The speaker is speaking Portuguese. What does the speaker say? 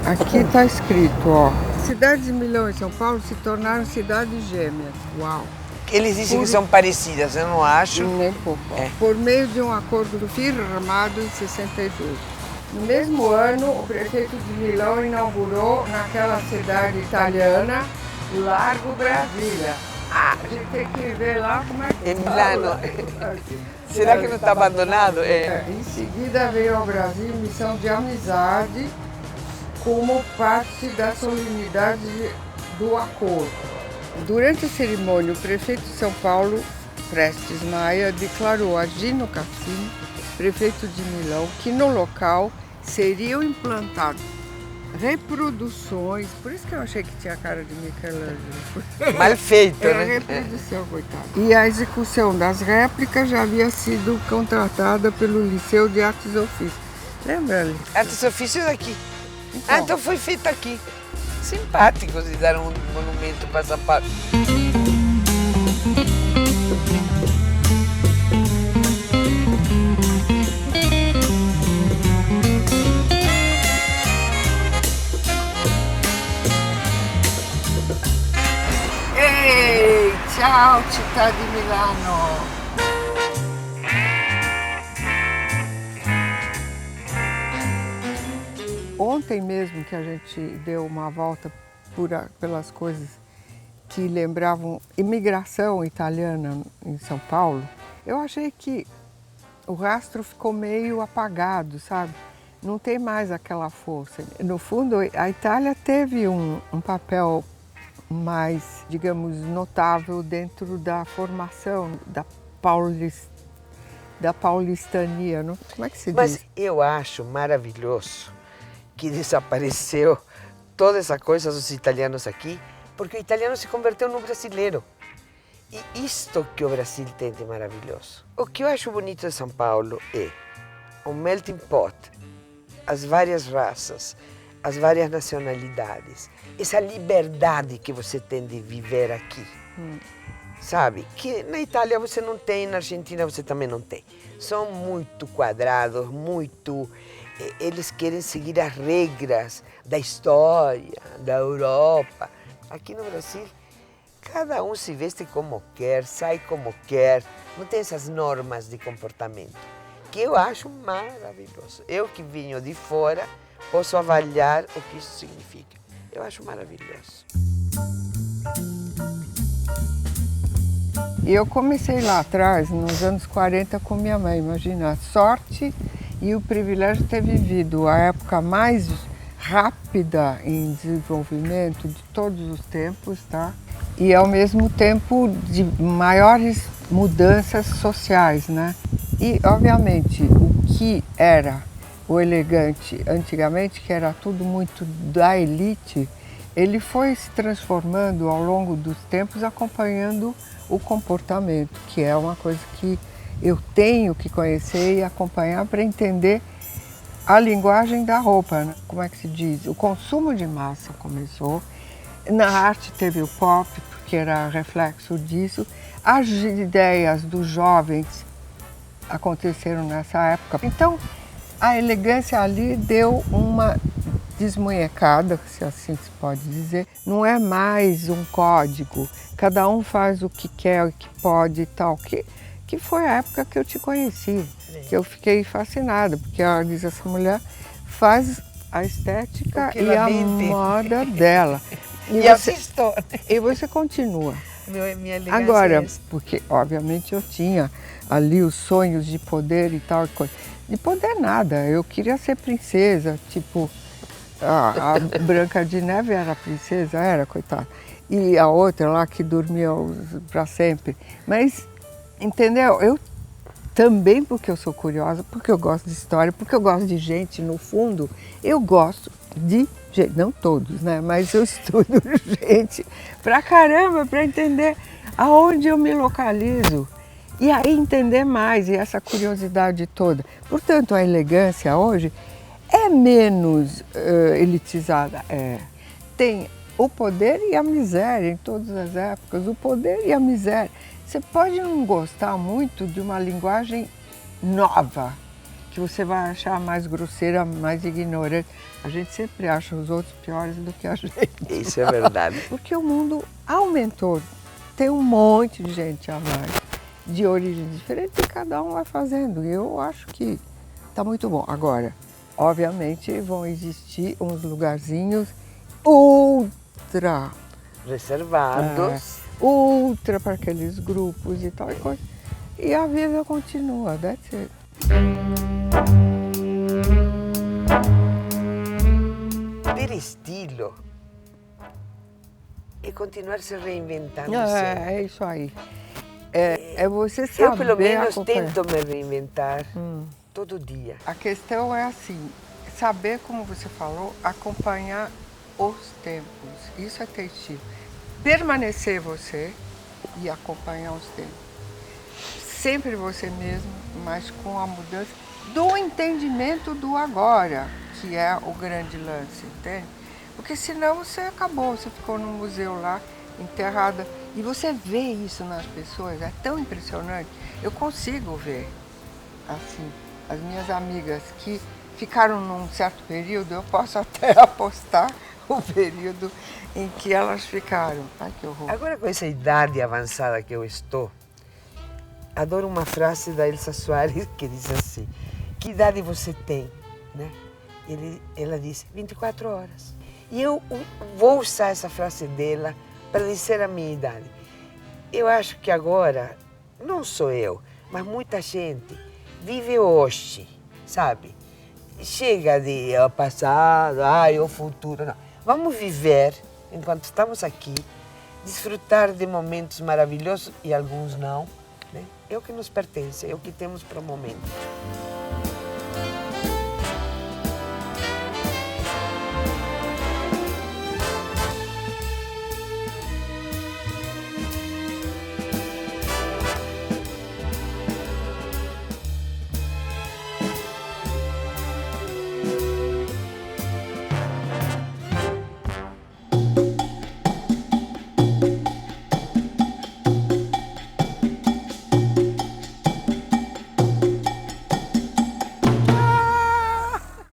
Aqui está escrito, ó, cidades de Milão e São Paulo se tornaram cidades gêmeas. Uau! Eles dizem que são parecidas, eu não acho. Nem pouco. Por meio de um acordo firmado em 62. No mesmo ano, o prefeito de Milão inaugurou naquela cidade italiana o Largo Brasília. A gente tem que ver lá como é que Em Milano. Será que não está abandonado? Em seguida veio ao Brasil missão de amizade como parte da solenidade do acordo. Durante a cerimônia, o prefeito de São Paulo, Prestes Maia, declarou a Gino Cassini, prefeito de Milão, que no local seriam implantadas reproduções, por isso que eu achei que tinha a cara de Michelangelo. Mal feito, Era né? reprodução, coitado. E a execução das réplicas já havia sido contratada pelo Liceu de Artes e Ofícios. Lembra, Alice? Artes e Ofícios aqui. Então foi feito aqui. Simpáticos de dar um monumento para São Paulo. Ei, tchau, città di Milano! Ontem mesmo que a gente deu uma volta pelas coisas que lembravam imigração italiana em São Paulo, eu achei que o rastro ficou meio apagado, sabe? Não tem mais aquela força. No fundo, a Itália teve um papel mais, digamos, notável dentro da formação da paulistania, não? Como é que se diz? Mas eu acho maravilhoso que desapareceu toda essa coisa dos italianos aqui, porque o italiano se converteu no brasileiro. E isto que o Brasil tem de maravilhoso. O que eu acho bonito de São Paulo é o melting pot, as várias raças, as várias nacionalidades, essa liberdade que você tem de viver aqui. Sabe? Que na Itália você não tem, na Argentina você também não tem. São muito quadrados, muito... Eles querem seguir as regras da história, da Europa. Aqui no Brasil, cada um se veste como quer, sai como quer. Não tem essas normas de comportamento, que eu acho maravilhoso. Eu que venho de fora, posso avaliar o que isso significa. Eu acho maravilhoso. E eu comecei lá atrás, nos anos 40, com minha mãe, imagina, a sorte e o privilégio de ter vivido a época mais rápida em desenvolvimento de todos os tempos, tá? E ao mesmo tempo de maiores mudanças sociais, né? E obviamente o que era o elegante antigamente, que era tudo muito da elite, ele foi se transformando ao longo dos tempos, acompanhando o comportamento, que é uma coisa que eu tenho que conhecer e acompanhar para entender a linguagem da roupa, né? Como é que se diz? O consumo de massa começou, na arte teve o pop, porque era reflexo disso, as ideias dos jovens aconteceram nessa época. Então, a elegância ali deu uma desmunhecada, se assim se pode dizer. Não é mais um código, cada um faz o que quer, o que pode e tal, que foi a época que eu te conheci, que eu fiquei fascinada, porque ela diz, essa mulher faz a estética e a moda dela. E você continua. Minha elegância Agora, é porque obviamente eu tinha ali os sonhos de poder e tal, de poder nada, eu queria ser princesa, tipo, a Branca de Neve era princesa, era, coitada, e a outra lá que dormia para sempre, mas, entendeu, eu também, porque eu sou curiosa, porque eu gosto de história, porque eu gosto de gente, no fundo, eu gosto de gente, não todos, né? Mas eu estudo gente pra caramba, pra entender aonde eu me localizo. E aí entender mais, e essa curiosidade toda. Portanto, a elegância hoje é menos elitizada. Tem o poder e a miséria em todas as épocas, o poder e a miséria. Você pode não gostar muito de uma linguagem nova, que você vai achar mais grosseira, mais ignorante. A gente sempre acha os outros piores do que a gente. Isso é verdade. Porque o mundo aumentou, tem um monte de gente a mais, de origem diferente, e cada um vai fazendo. E eu acho que está muito bom. Agora, obviamente, vão existir uns lugarzinhos ultra Reservados. ultra para aqueles grupos e tal e coisa. E a vida continua, that's it. Ter estilo é continuar se reinventando sempre. É isso aí. É você saber Eu, pelo menos, acompanhar. tento me reinventar todo dia. A questão é assim, saber, como você falou, acompanhar os tempos. Isso é ter estilo. Permanecer você e acompanhar os tempos. Sempre você mesmo, mas com a mudança do entendimento do agora, que é o grande lance, entende? Porque senão você acabou, você ficou no museu lá, enterrada. E você vê isso nas pessoas, é tão impressionante. Eu consigo ver, assim, as minhas amigas que ficaram num certo período, eu posso até apostar o período em que elas ficaram. Ai, que horror. Agora, com essa idade avançada que eu estou, adoro uma frase da Elsa Soares que diz assim: que idade você tem? Né? Ela diz 24 horas. E eu vou usar essa frase dela para dizer a minha idade. Eu acho que agora, não sou eu, mas muita gente vive hoje, sabe? Chega de passado, o futuro, não. Vamos viver enquanto estamos aqui, desfrutar de momentos maravilhosos e alguns não, né? É o que nos pertence, é o que temos para o momento.